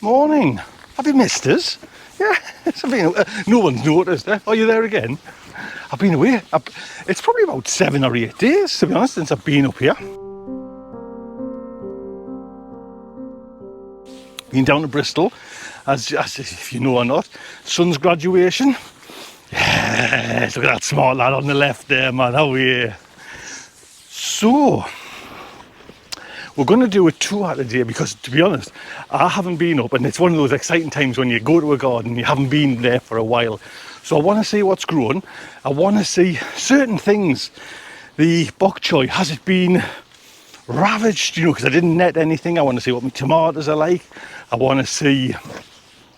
Morning. Have you missed us? Yeah, no one's noticed. Are you there again? I've been away. It's probably about 7 or 8 days, to be honest, since I've been up here. Been down to Bristol, as if you know or not. Son's graduation. Yes, look at that smart lad on the left there, man. How are you? So, we're going to do a tour today because, to be honest, I haven't been up, and it's one of those exciting times when you go to a garden, you haven't been there for a while. So I want to see what's grown. I want to see certain things. The bok choy, has it been ravaged? You know, because I didn't net anything. I want to see what my tomatoes are like. I want to see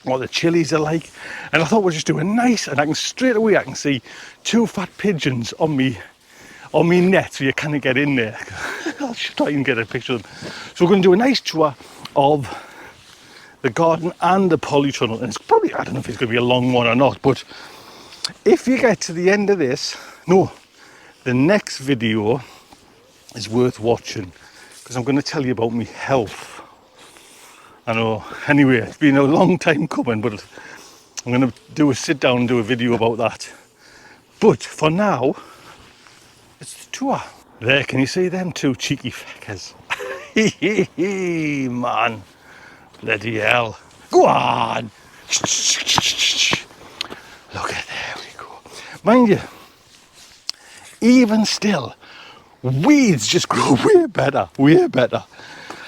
what the chilies are like. And I thought we'll just do a nice, and I can straight away, I can see 2 fat pigeons on me net, so you kind of get in there. I'll try and get a picture of them. So we're going to do a nice tour of the garden and the Polytunnel, and it's probably, I don't know if it's going to be a long one or not, but if you get to the end of this, the next video is worth watching, because I'm going to tell you about my health. I know, anyway, it's been a long time coming, but I'm going to do a sit down and do a video about that. But for now, it's the tour. There, can you see them 2 cheeky feckers? Man, bloody hell. Go on. Look at, there we go. Mind you, even still, weeds just grow way better, way better.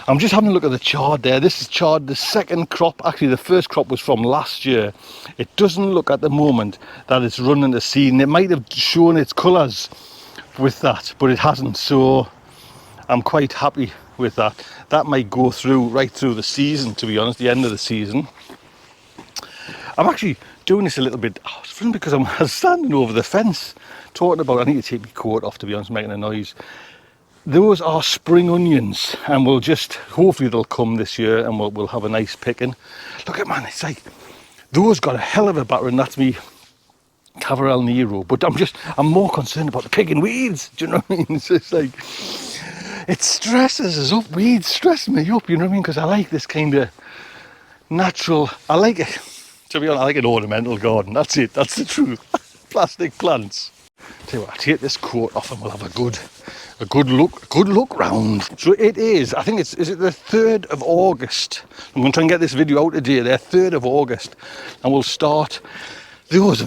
I'm just having a look at the chard there. This is chard, the second crop. Actually, the first crop was from last year. It doesn't look at the moment that it's running the seed. It might have shown its colours with that, but it hasn't. So I'm quite happy with that. That might go through right through the season, to be honest, the end of the season. I'm actually doing this a little bit, it's fun because I'm standing over the fence talking about, I need to take my coat off, to be honest, making a noise. Those are spring onions, and we'll just, hopefully they'll come this year and we'll have a nice picking. Look at, man, it's like, those got a hell of a batter, and that's me Cavarel Nero, but I'm more concerned about the picking weeds, do you know what I mean? It's just like, it stresses us up, weeds stress me up, you know what I mean? Because I like this kind of natural, I like it, to be honest, I like an ornamental garden, that's it, that's the truth. Plastic plants. Tell you what, I'll take this coat off and we'll have a good look round. So it is, I think is it the 3rd of August? I'm going to try and get this video out today, the 3rd of August, and we'll start. Those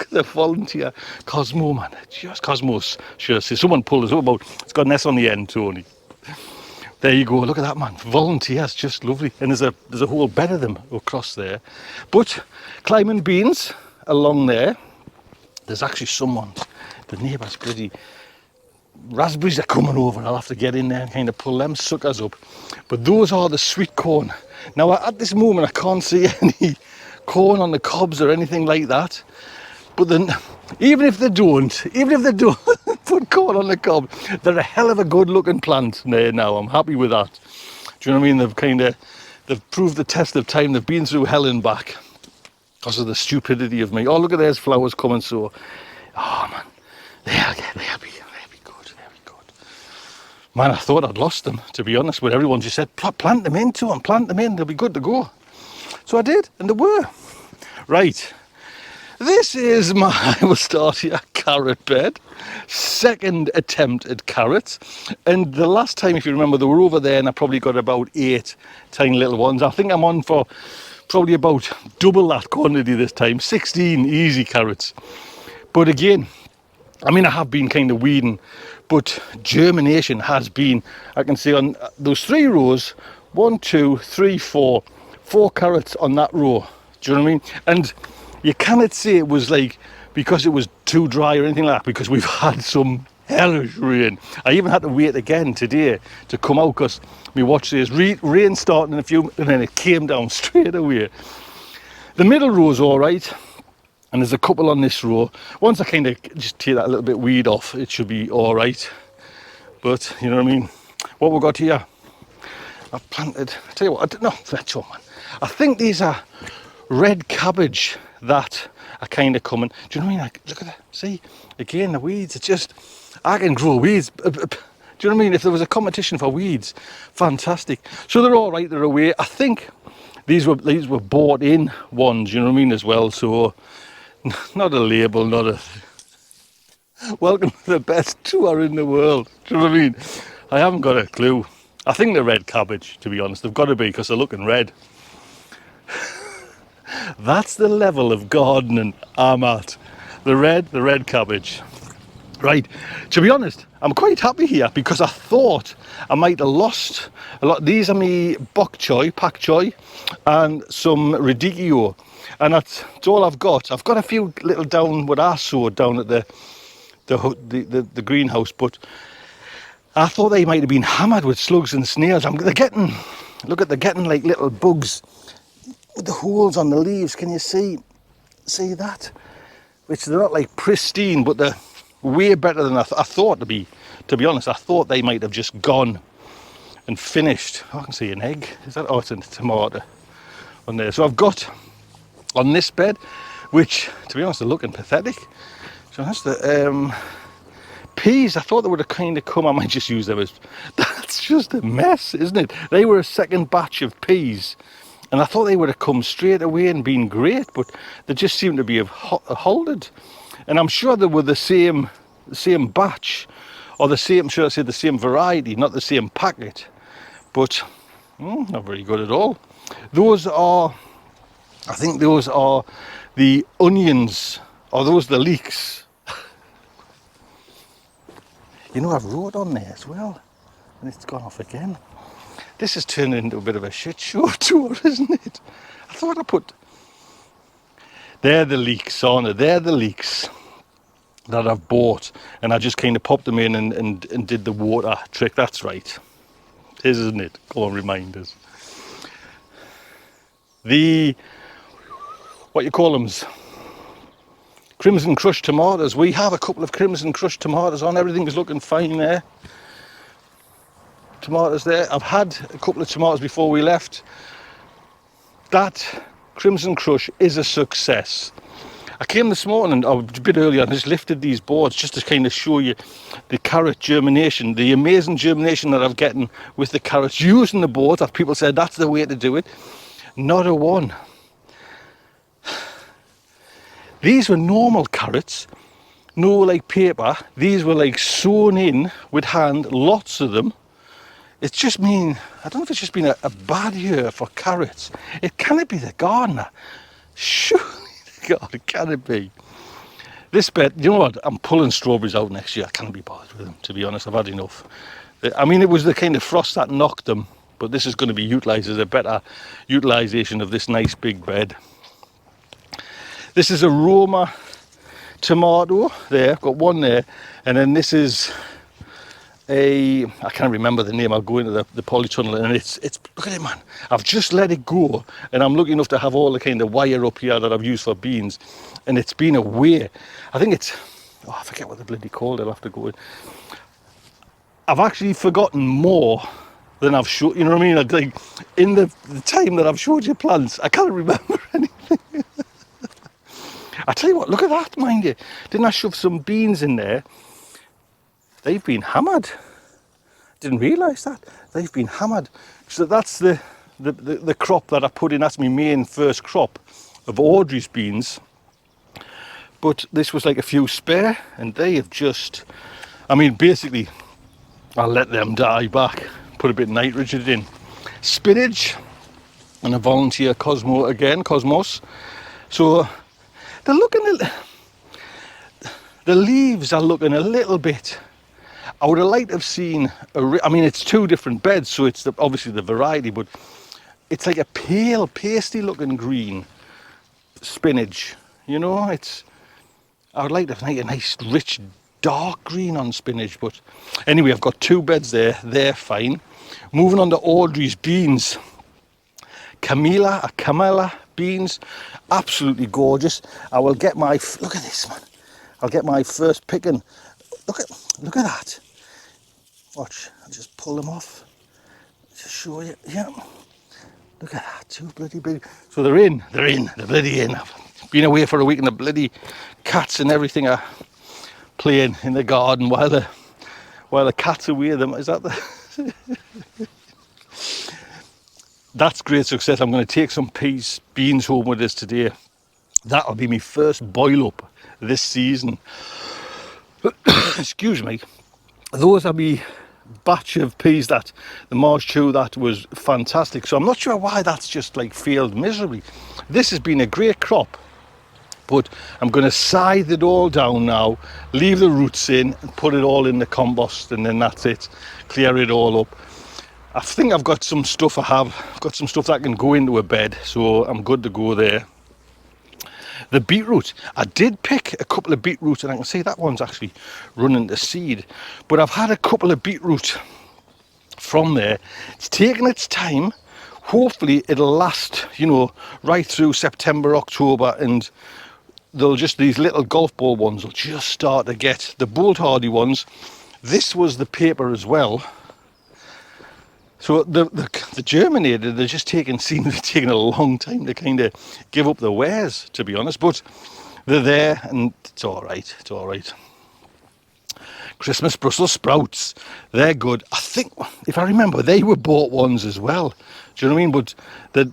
the volunteer Cosmo, man, just Cosmos. Sure, see, someone pulled us up about, it's got an S on the end, Tony. There you go, look at that, man, volunteers, just lovely. And there's a whole bed of them across there. But climbing beans along there, there's actually someone, the neighbour's bloody raspberries are coming over. I'll have to get in there and kind of pull them suckers up. But those are the sweet corn. Now at this moment I can't see any corn on the cobs or anything like that. But then even if they don't put corn on the cob, they're a hell of a good looking plant there now. I'm happy with that. Do you know what I mean? They've proved the test of time. They've been through hell and back because of the stupidity of me. Oh, look at there's flowers coming. So, oh man, they'll be good. Man, I thought I'd lost them, to be honest, but everyone just said, plant them into them, plant them in, they'll be good to go. So I did, and they were. Right, this is I will start here, carrot bed. Second attempt at carrots. And the last time, if you remember, they were over there and I probably got about 8 tiny little ones. I think I'm on for probably about double that quantity this time, 16 easy carrots. But again, I mean, I have been kind of weeding, but germination has been, I can see on those 3 rows, 1, 2, 3, 4 carrots on that row. Do you know what I mean? And you cannot say it was like because it was too dry or anything like that, because we've had some hellish rain. I even had to wait again today to come out because my watch says rain starting in a few, and then it came down straight away. The middle row's all right. And there's a couple on this row. Once I kind of just take that little bit weed off, it should be all right. But, you know what I mean? What we've got here, I've planted, I tell you what, that's all, man. I think these are red cabbage that are kind of coming. Do you know what I mean? Like, look at that. See, again, the weeds, it's just, I can grow weeds. Do you know what I mean? If there was a competition for weeds, fantastic. So they're all right, they're away. I think These were bought in ones, you know what I mean, as well. So not a label, not a welcome to the best tour in the world. Do you know what I mean? I haven't got a clue. I think they're red cabbage, to be honest. They've got to be, because they're looking red. That's the level of gardening I'm at. The red cabbage. Right, to be honest, I'm quite happy here because I thought I might have lost a lot. These are me bok choy, pak choy, and some radicchio, and that's all I've got. I've got a few little down what I sowed down at the greenhouse, but I thought they might have been hammered with slugs and snails. They're getting like little bugs with the holes on the leaves. Can you see that? Which they're not like pristine, but they're way better than I thought to be. To be honest, I thought they might have just gone and finished. Oh, I can see an egg. Is that? Oh, it's a tomato on there. So I've got on this bed, which, to be honest, are looking pathetic. So that's the peas. I thought they would have kind of come. I might just use them as. That's just a mess, isn't it? They were a second batch of peas, and I thought they would have come straight away and been great, but they just seem to be halted. And I'm sure they were the same batch, or the same, should I say, the same variety, not the same packet. But not very good at all. Those are, I think those are the onions, or those the leeks. You know, I've wrote on there as well, and it's gone off again. This has turned into a bit of a shit show tour, isn't it? I thought I put. They're the leeks, aren't they? They're the leeks that I've bought, and I just kind of popped them in and did the water trick. That's right. It is, isn't it? Go on, remind us. The, what you call them, crimson crushed tomatoes. We have a couple of crimson crushed tomatoes on. Everything is looking fine there. Tomatoes there. I've had a couple of tomatoes before we left. That Crimson Crush is a success. I came this morning, or a bit earlier, and just lifted these boards just to kind of show you the carrot germination, the amazing germination that I'm getting with the carrots using the boards. That people said that's the way to do it. Not a one. These were normal carrots, no like paper. These were like sewn in with hand, lots of them. It's just mean, I don't know if it's just been a bad year for carrots. It can't be the gardener. Surely, God, can it be? This bed, you know what? I'm pulling strawberries out next year. I can't be bothered with them, to be honest. I've had enough. I mean, it was the kind of frost that knocked them, but this is going to be utilised as a better utilisation of this nice big bed. This is a Roma tomato there. I've got one there, and then this is I can't remember the name. I'll go into the Polytunnel, and it's look at it, man. I've just let it go, and I'm lucky enough to have all the kind of wire up here that I've used for beans, and it's been away. I think it's, oh, I forget what the bloody called it. I'll have to go in. I've actually forgotten more than I've showed, you know what I mean? Like, in the time that I've showed you plants, I can't remember anything. I tell you what, look at that, mind you. Didn't I shove some beans in there? They've been hammered. Didn't realise that. They've been hammered. So that's the crop that I put in. That's my main first crop of Audrey's beans. But this was like a few spare, and they have just, I mean, basically, I'll let them die back. Put a bit of nitrogen in. Spinach, and a volunteer Cosmos. So they're looking, the leaves are looking a little bit, I would have liked to have seen, I mean, it's two different beds, so it's obviously the variety, but it's like a pale, pasty looking green spinach, you know. I would like to have a nice, rich, dark green on spinach, but anyway, I've got two beds there, they're fine. Moving on to Audrey's beans. Camilla beans, absolutely gorgeous. I will get my, look at this, man. I'll get my first picking. Look at that. Watch, I'll just pull them off. Just show you, yeah. Look at that, too bloody big. So they're bloody in. I've been away for a week and the bloody cats and everything are playing in the garden while the cats are away. Is that the... that's great success. I'm going to take some beans home with us today. That'll be my first boil up this season. Excuse me. Those are my batch of peas that the March 2 that was fantastic. So I'm not sure why that's just like failed miserably. This has been a great crop, but I'm going to scythe it all down now, leave the roots in and put it all in the compost, and then that's it. Clear it all up. I think I've got some stuff I've got some stuff that can go into a bed, so I'm good to go there. The beetroot, I did pick a couple of beetroot, and I can see that one's actually running to seed, but I've had a couple of beetroot from there. It's taken its time. Hopefully it'll last, you know, right through September, October, and they'll just, these little golf ball ones will just start to get, the bolt hardy ones. This was the paper as well. So the germinator, they're just seems to be taking a long time to kind of give up the wares, to be honest. But they're there, and it's all right. It's all right. Christmas Brussels sprouts, they're good. I think, if I remember, they were bought ones as well. Do you know what I mean? But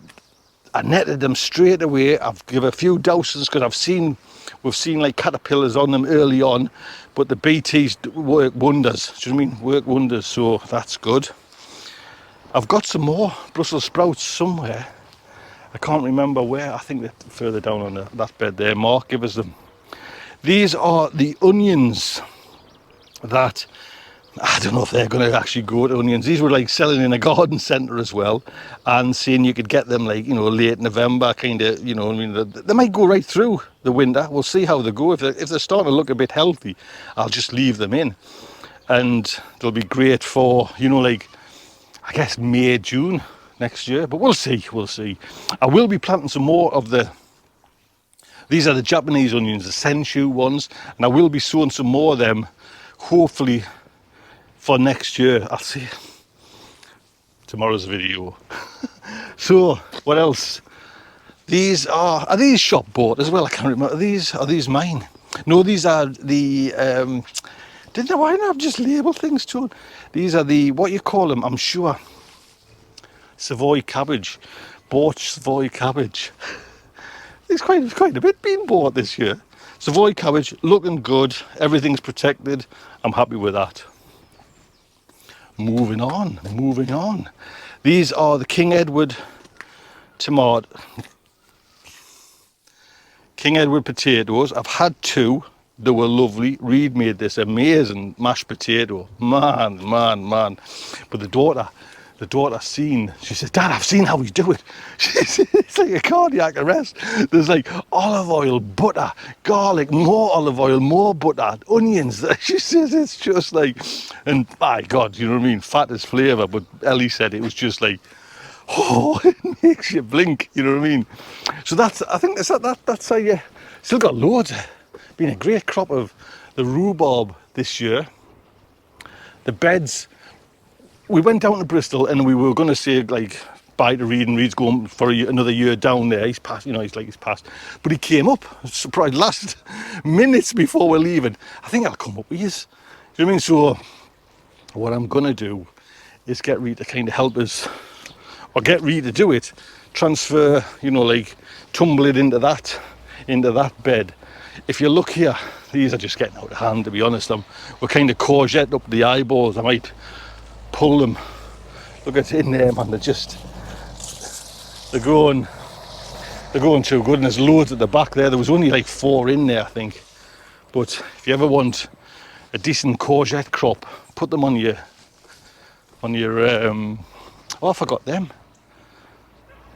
I netted them straight away. I've given a few doses because we've seen like caterpillars on them early on, but the BTs work wonders. Do you know what I mean? Work wonders. So that's good. I've got some more Brussels sprouts somewhere. I can't remember where. I think they're further down on that bed there. Mark, give us them. These are the onions that, I don't know if they're going to actually go to onions. These were like selling in a garden centre as well, and saying you could get them like, you know, late November kind of, you know, I mean, they might go right through the winter. We'll see how they go. If they're starting to look a bit healthy, I'll just leave them in, and they'll be great for, you know, like, I guess May, June next year, but we'll see, we'll see. I will be planting some more of these are the Japanese onions, the Senshu ones, and I will be sowing some more of them, hopefully for next year. I'll see tomorrow's video. So, what else? These are these shop bought as well? I can't remember. Are these mine? No, these are the, why not just label things to them? These are the, what you call them, I'm sure, Savoy cabbage, bought Savoy cabbage. There's quite a bit being bought this year. Savoy cabbage, looking good, everything's protected. I'm happy with that. Moving on. These are the King Edward tomato, King Edward potatoes. I've had two. They were lovely. Reed made this amazing mashed potato. Man. But the daughter seen, she said, Dad, I've seen how we do it. She said, it's like a cardiac arrest. There's like olive oil, butter, garlic, more olive oil, more butter, onions. She says it's just like, and my God, you know what I mean? Fat is flavour. But Ellie said it was just like, oh, it makes you blink, you know what I mean? So I think that's how you still got loads. Been a great crop of the rhubarb this year. The beds, we went down to Bristol and we were going to say like bye to Reed, and Reed's going for another year down there. He's passed, you know, he's passed. But he came up, surprised, last minutes before we're leaving. I think I'll come up with his. You know what I mean? So what I'm going to do is get Reed to kind of help us, or get Reed to do it, transfer, you know, like tumble it into that bed. If you look here, these are just getting out of hand, to be honest. We're kind of courgette up the eyeballs. I might pull them. Look at it in there, man. They're going too good, and there's loads at the back there. There was only like 4 in there, I think. But if you ever want a decent courgette crop, put them on your I forgot them.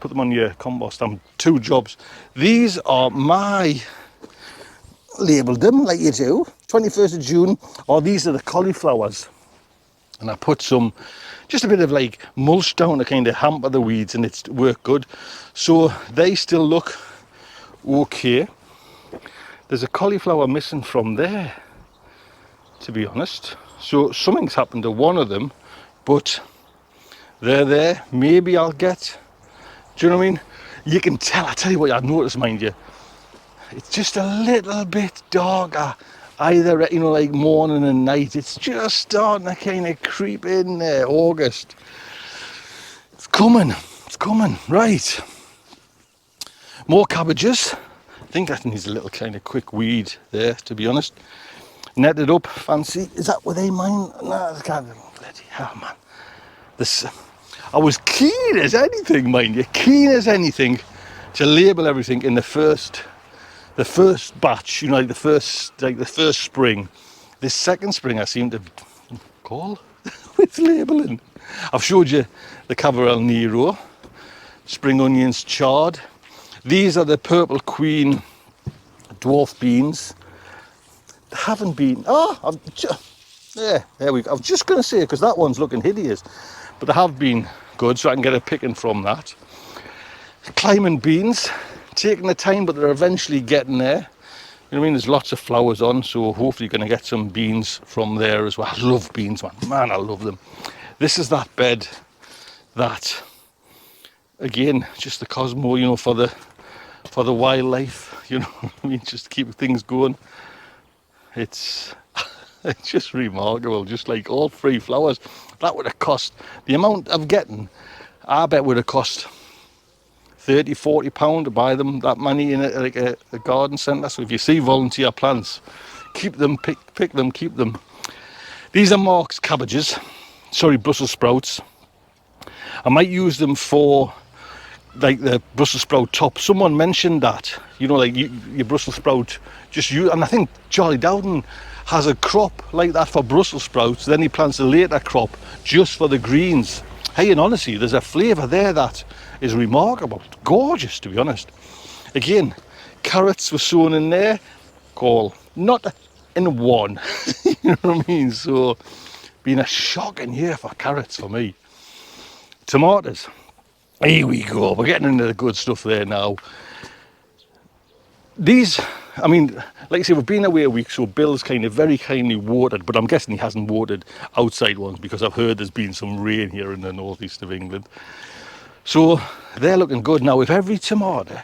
Put them on your compost. 2 jobs. These are my, labelled them like you do, 21st of June, or these are the cauliflowers. And I put just a bit of like mulch down to kind of hamper the weeds, and it's worked good. So they still look okay. There's a cauliflower missing from there, to be honest. So something's happened to one of them, but they're there. Maybe I'll get, do you know what I mean? You can tell, I tell you what I've noticed, mind you, it's just a little bit darker, either, you know, like morning and night. It's just starting to kind of creep in there. August, it's coming. what's coming. Right, more cabbages. I think that needs a little kind of quick weed there, to be honest. Netted up, fancy. Is that where they mine? No, bloody hell, man. This, I was keen as anything, mind you, keen as anything to label everything in the first batch, you know, like the first spring. This second spring I seem to call with labelling. I've showed you the Cabernet Nero, spring onions charred. These are the Purple Queen dwarf beans. They haven't been, yeah, there we go. I was just going to say, because that one's looking hideous, but they have been good, so I can get a picking from that. Climbing beans, taking the time, but they're eventually getting there. You know what I mean? There's lots of flowers on, so hopefully you're going to get some beans from there as well. I love beans, man. Man, I love them. This is that bed that, again, just the Cosmo, you know, for the wildlife, you know what I mean? Just to keep things going. It's just remarkable, just like all free flowers. That would have cost, the amount of getting, I bet would have cost £30-40 to buy them, that many in a garden centre. So if you see volunteer plants, keep them, pick them, keep them. These are Mark's cabbages, sorry, Brussels sprouts. I might use them for like the Brussels sprout top. Someone mentioned that, you know, like your Brussels sprout, just use, and I think Charlie Dowden has a crop like that for Brussels sprouts, then he plants a later crop just for the greens. Hey, and honestly, there's a flavour there that is remarkable, gorgeous, to be honest. Again, carrots were sown in there, call not in one. You know what I mean? So been a shocking year for carrots for me. Tomatoes, here we go, we're getting into the good stuff there now. These, I mean, like I say, we've been away a week, so Bill's kind of very kindly watered, but I'm guessing he hasn't watered outside ones because I've heard there's been some rain here in the northeast of England. So they're looking good. Now, if every tomato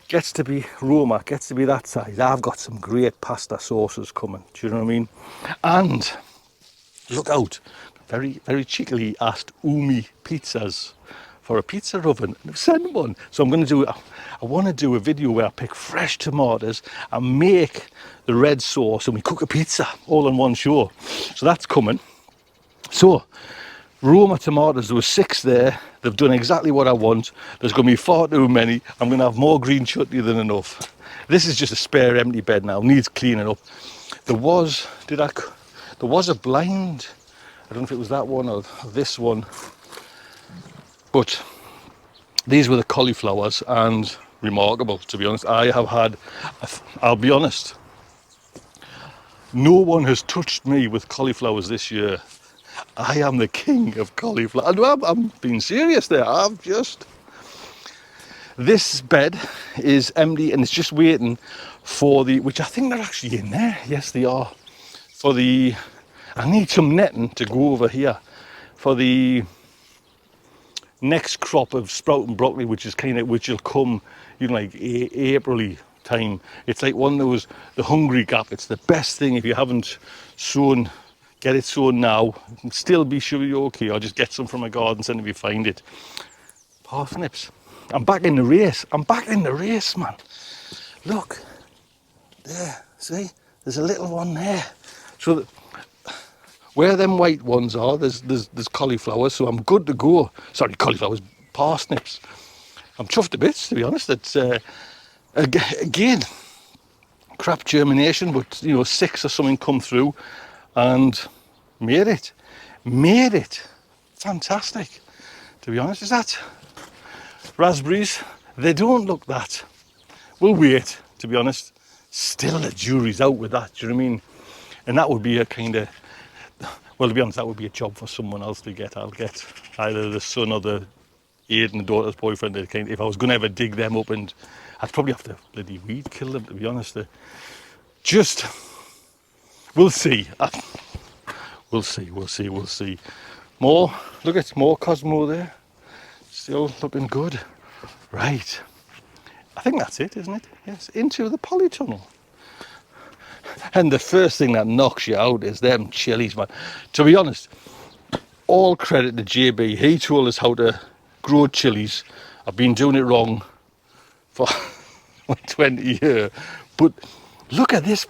gets to be Roma, gets to be that size, I've got some great pasta sauces coming. Do you know what I mean? And look out, very, very cheekily asked Umi Pizzas for a pizza oven, and I've sent one. So I'm going to do, I want to do a video where I pick fresh tomatoes and make the red sauce and we cook a pizza all in one show. So that's coming. So Roma tomatoes, there were 6 there. They've done exactly what I want. There's going to be far too many. I'm going to have more green chutney than enough. This is just a spare empty bed now, needs cleaning up. There was a blind, I don't know if it was that one or this one, but these were the cauliflowers, and remarkable, to be honest. I have had, I'll be honest, no one has touched me with cauliflowers this year. I am the king of cauliflower. I'm being serious there. This bed is empty and it's just waiting for the, which I think they're actually in there. Yes, they are. For the, I need some netting to go over here for the next crop of sprouting broccoli, which will come, you know, like April-y time. It's like one of those, the hungry gap. It's the best thing if you haven't sown. Get it sown now. Still be sure you're okay, or just get some from a garden centre if you find it. Parsnips. I'm back in the race. I'm back in the race, man. Look. There. See? There's a little one there. So where them white ones are, there's cauliflowers, so I'm good to go. Sorry, cauliflowers, parsnips. I'm chuffed to bits, to be honest. It's again, crap germination, but you know, 6 or something come through and made it fantastic, to be honest. Is that raspberries? They don't look that, we'll wait, to be honest. Still the jury's out with that, do you know what I mean? And that would be a kind of, well, to be honest, that would be a job for someone else to get. I'll get either the son or the Aiden, the daughter's boyfriend, to kind of, if I was going to ever dig them up, and I'd probably have to bloody weed kill them, to be honest. Just, we'll see. We'll see. More, look at more Cosmo there. Still looking good. Right. I think that's it, isn't it? Yes, into the Polytunnel. And the first thing that knocks you out is them chilies, man. To be honest, all credit to JB. He told us how to grow chilies. I've been doing it wrong for 20 years. But look at this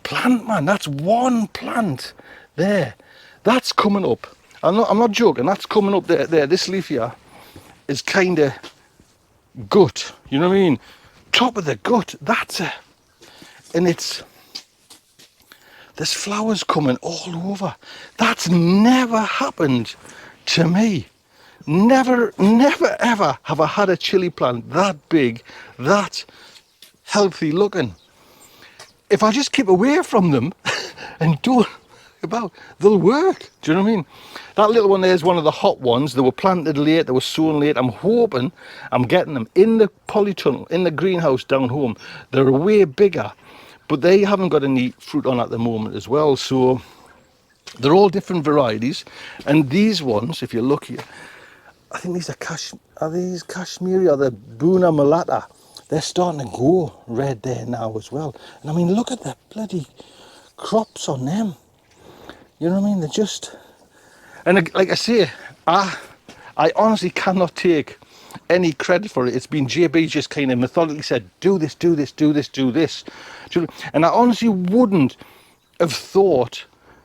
plant, man. That's one plant there. That's coming up. I'm not joking. That's coming up there. This leaf here is kind of gut. You know what I mean? Top of the gut. That's it. And there's flowers coming all over. That's never happened to me. Never ever have I had a chili plant that big, that healthy looking. If I just keep away from them and don't about, they'll work. Do you know what I mean? That little one there is one of the hot ones. They were planted late, they were sown late. I'm hoping I'm getting them in the polytunnel, in the greenhouse down home. They're way bigger, but they haven't got any fruit on at the moment as well. So they're all different varieties. And these ones, if you look here, I think these are these Kashmiri or the Buna Malata? They're starting to go red there now as well. And I mean, look at the bloody crops on them. You know what I mean? They're just... And like I say, I honestly cannot take any credit for it. It's been JB just kind of methodically said, do this, do this, do this, do this. And I honestly wouldn't have thought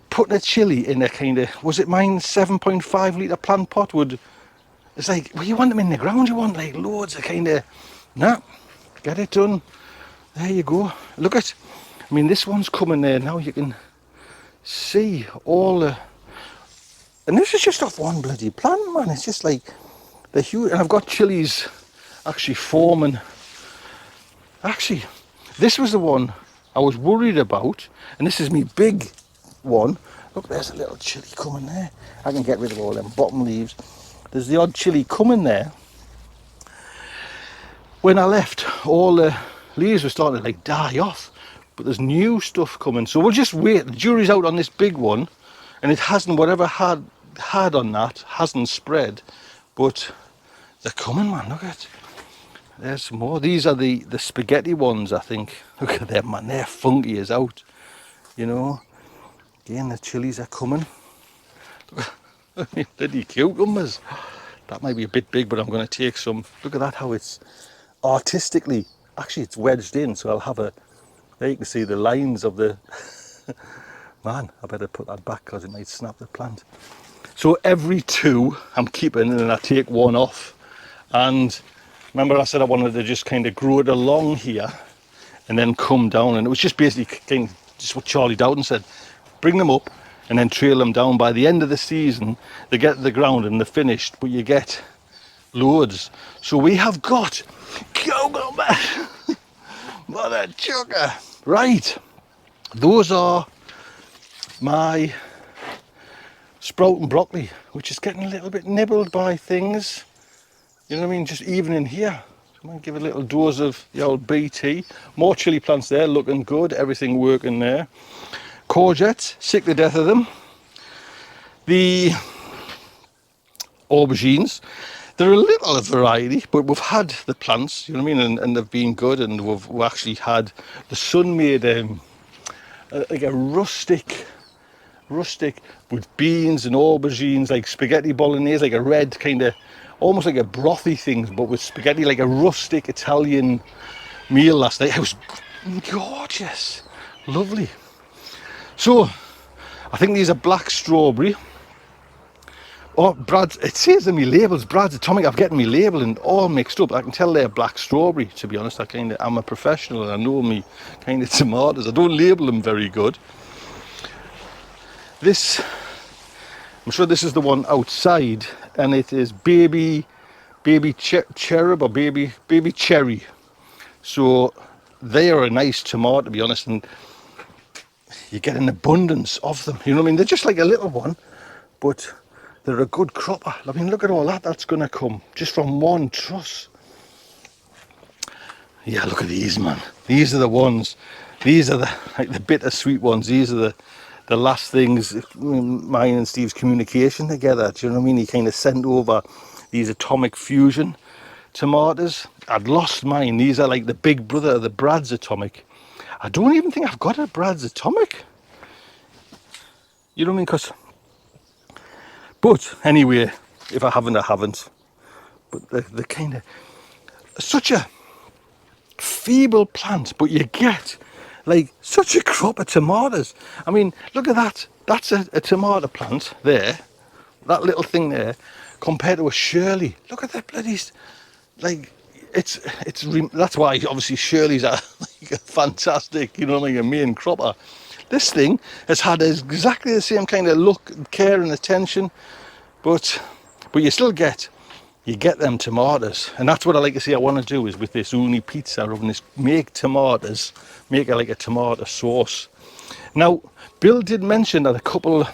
putting a chili in a kind of, was it mine 7.5 litre plant pot would... It's like, well, you want them in the ground, you want like loads of kind of, nah, get it done. There you go. Look at, I mean, this one's coming there now. You can see all the, and this is just off one bloody plant, man. It's just like, they're huge. And I've got chilies actually forming. Actually, this was the one I was worried about. And this is me big one. Look, there's a little chili coming there. I can get rid of all them bottom leaves. There's the odd chili coming there. When I left, all the leaves were starting to like die off, but there's new stuff coming. So we'll just wait. The jury's out on this big one, and it hasn't, whatever had on that hasn't spread, but they're coming, man. Look at it. There's some more. These are the spaghetti ones, I think. Look at them, man. They're funky as out. You know. Again, the chilies are coming. Bloody cucumbers. That might be a bit big, but I'm going to take some. Look at that, how it's artistically, actually it's wedged in, so I'll have a, there you can see the lines of the, man, I better put that back because it might snap the plant. So every two I'm keeping, and then I take one off. And remember I said I wanted to just kind of grow it along here and then come down, and it was just basically kind of just what Charlie Dowden said, bring them up and then trail them down. By the end of the season, they get to the ground and they're finished, but you get loads. So we have got cucumber, mother chucker. Right, those are my sprouting broccoli, which is getting a little bit nibbled by things. You know what I mean? Just even in here. So I might give a little dose of the old BT. More chili plants there, looking good, everything working there. Courgettes, sick to death of them. The aubergines, they're a little variety, but we've had the plants, you know what I mean, and they've been good, and we've actually had, the son made like a rustic with beans and aubergines, like spaghetti bolognese, like a red kind of, almost like a brothy thing, but with spaghetti, like a rustic Italian meal last night. It was gorgeous, lovely. So, I think these are black strawberry. Oh, Brad's, it says in my labels, Brad's Atomic. I'm getting my label and all mixed up. I can tell they're black strawberry, to be honest. I'm a professional and I know me kind of tomatoes. I don't label them very good. This, I'm sure this is the one outside, and it is baby cherub or baby cherry. So, they are a nice tomato, to be honest, and you get an abundance of them, you know what I mean? They're just like a little one, but they're a good cropper. I mean, look at all that's going to come just from one truss. Yeah, look at these, man. These are the ones. These are the bittersweet ones. These are the last things mine and Steve's communication together. Do you know what I mean? He kind of sent over these Atomic Fusion tomatoes. I'd lost mine. These are like the big brother of the Brad's Atomic. I don't even think I've got a Brad's Atomic. You know what I mean? But anyway, if I haven't, I haven't. but the kind of such a feeble plant, but you get like such a crop of tomatoes. I mean, look at that. That's a tomato plant there, that little thing there, compared to a Shirley. Look at that bloody, like, that's why obviously Shirleys are like a fantastic, you know, like a main cropper. This thing has had exactly the same kind of look, care and attention, but you still get them tomatoes. And that's what I like to see I want to do is with this uni pizza oven is make tomatoes, make it like a tomato sauce. Now, Bill did mention that a couple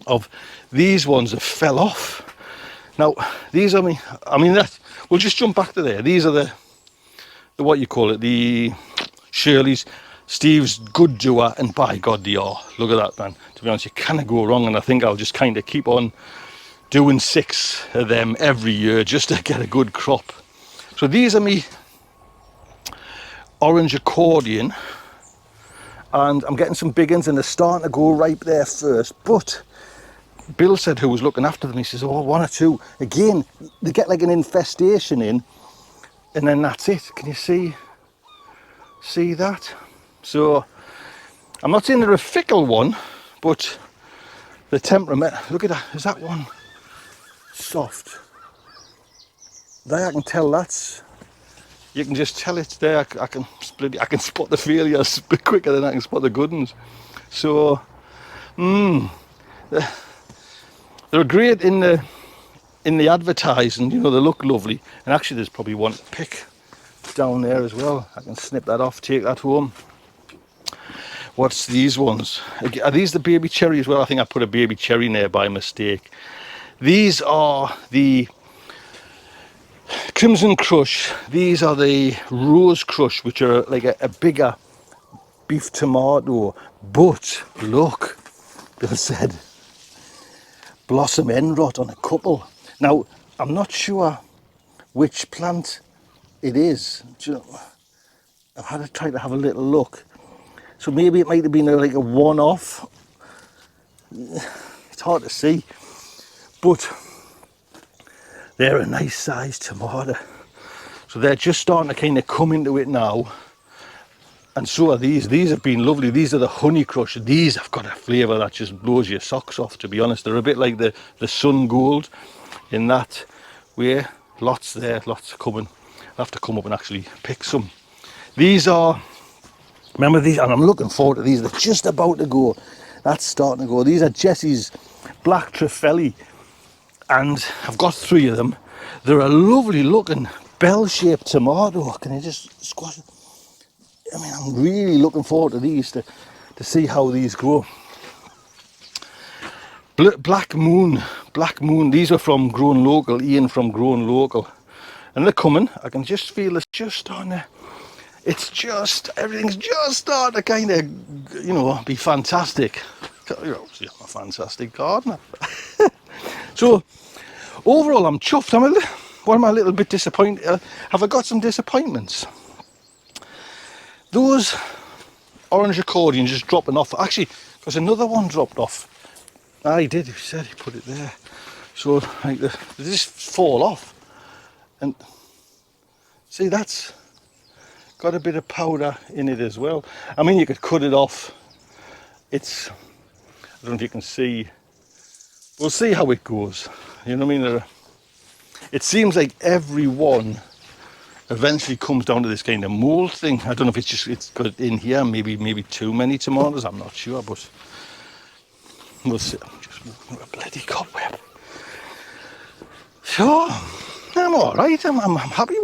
of these ones have fell off. Now, these are we'll just jump back to there. These are the what you call it, the Shirley's, Steve's Good Doer, and by God they are. Look at that, man. To be honest, you can't go wrong, and I think I'll just kind of keep on doing 6 of them every year just to get a good crop. So these are me orange accordion, and I'm getting some big ones and they're starting to go ripe there first, but Bill said, who was looking after them, he says, oh, 1 or 2 again, they get like an infestation in, and then that's it. Can you see that? So I'm not saying they're a fickle one, but the temperament, look at that, is that one soft? There, I can tell that's, you can just tell it's there. I can spot the failures a bit quicker than I can spot the good ones. So they're great in the advertising, you know, they look lovely, and actually there's probably one to pick down there as well. I can snip that off, take that home. What's these ones? Are these the baby cherry as well? I think I put a baby cherry in there by mistake. These are the Crimson Crush. These are the Rose Crush, which are like a bigger beef tomato. But look, Bill said blossom end rot on a couple. Now, I'm not sure which plant it is. Do you know, I've had to try to have a little look. So maybe it might have been like a one-off. It's hard to see. But they're a nice sized tomato. So they're just starting to kind of come into it now. And so are these. These have been lovely. These are the Honey Crush. These have got a flavour that just blows your socks off, to be honest. They're a bit like the Sun Gold in that way. Lots there, lots coming. I'll have to come up and actually pick some. These are, remember these, and I'm looking forward to these. They're just about to go. That's starting to go. These are Jesse's Black Trifeli. And I've got 3 of them. They're a lovely looking bell-shaped tomato. Can you just squash it? I mean, I'm really looking forward to these to see how these grow. Black Moon. These are from Grown Local. Ian from Grown Local, and they're coming. I can just feel it's just starting to. It's just everything's just starting to kind of, you know, be fantastic. You're obviously a fantastic gardener. So overall, I'm chuffed. Why am I a little bit disappointed? Have I got some disappointments? Those orange accordions just dropping off. Actually, because another one dropped off. He did. He said he put it there. So like they just fall off. And see, that's got a bit of powder in it as well. I mean, you could cut it off. I don't know if you can see. We'll see how it goes. You know what I mean? It seems like every one eventually comes down to this kind of mold thing. I don't know if it's got in here, maybe too many tomatoes, I'm not sure, but we'll see. I'm just moving a bloody cobweb. So I'm all right. I'm happy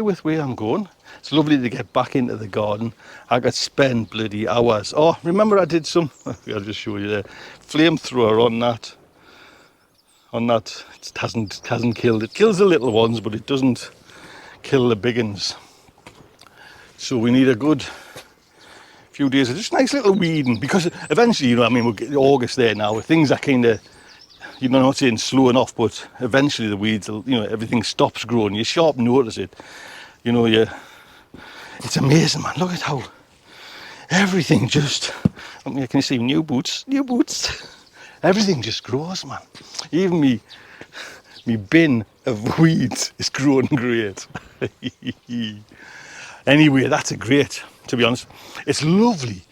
with where I'm going. It's lovely to get back into the garden. I could spend bloody hours. Oh, remember I did some, I'll just show you there, flamethrower on that. It hasn't killed. It kills the little ones, but it doesn't kill the big ones. So we need a good few days of just nice little weeding, because eventually, you know, I mean, we'll get August there now. Things are kind of, you know, I'm not saying slowing off, but eventually the weeds, you know, everything stops growing. You sharp notice it. You know, it's amazing, man. Look at how everything just, I mean, can you see new boots? Everything just grows, man. Even my bin of weeds is growing great. Anyway, that's a great, to be honest. It's lovely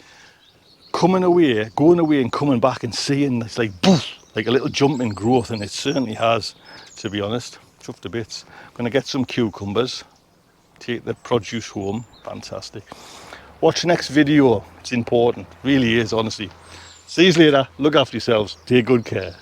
coming away, going away and coming back and seeing it's like boof, like a little jump in growth, and it certainly has, to be honest. Chuffed to bits. I'm gonna get some cucumbers, take the produce home. Fantastic. Watch the next video, it's important, really is, honestly. See you later, look after yourselves, take good care.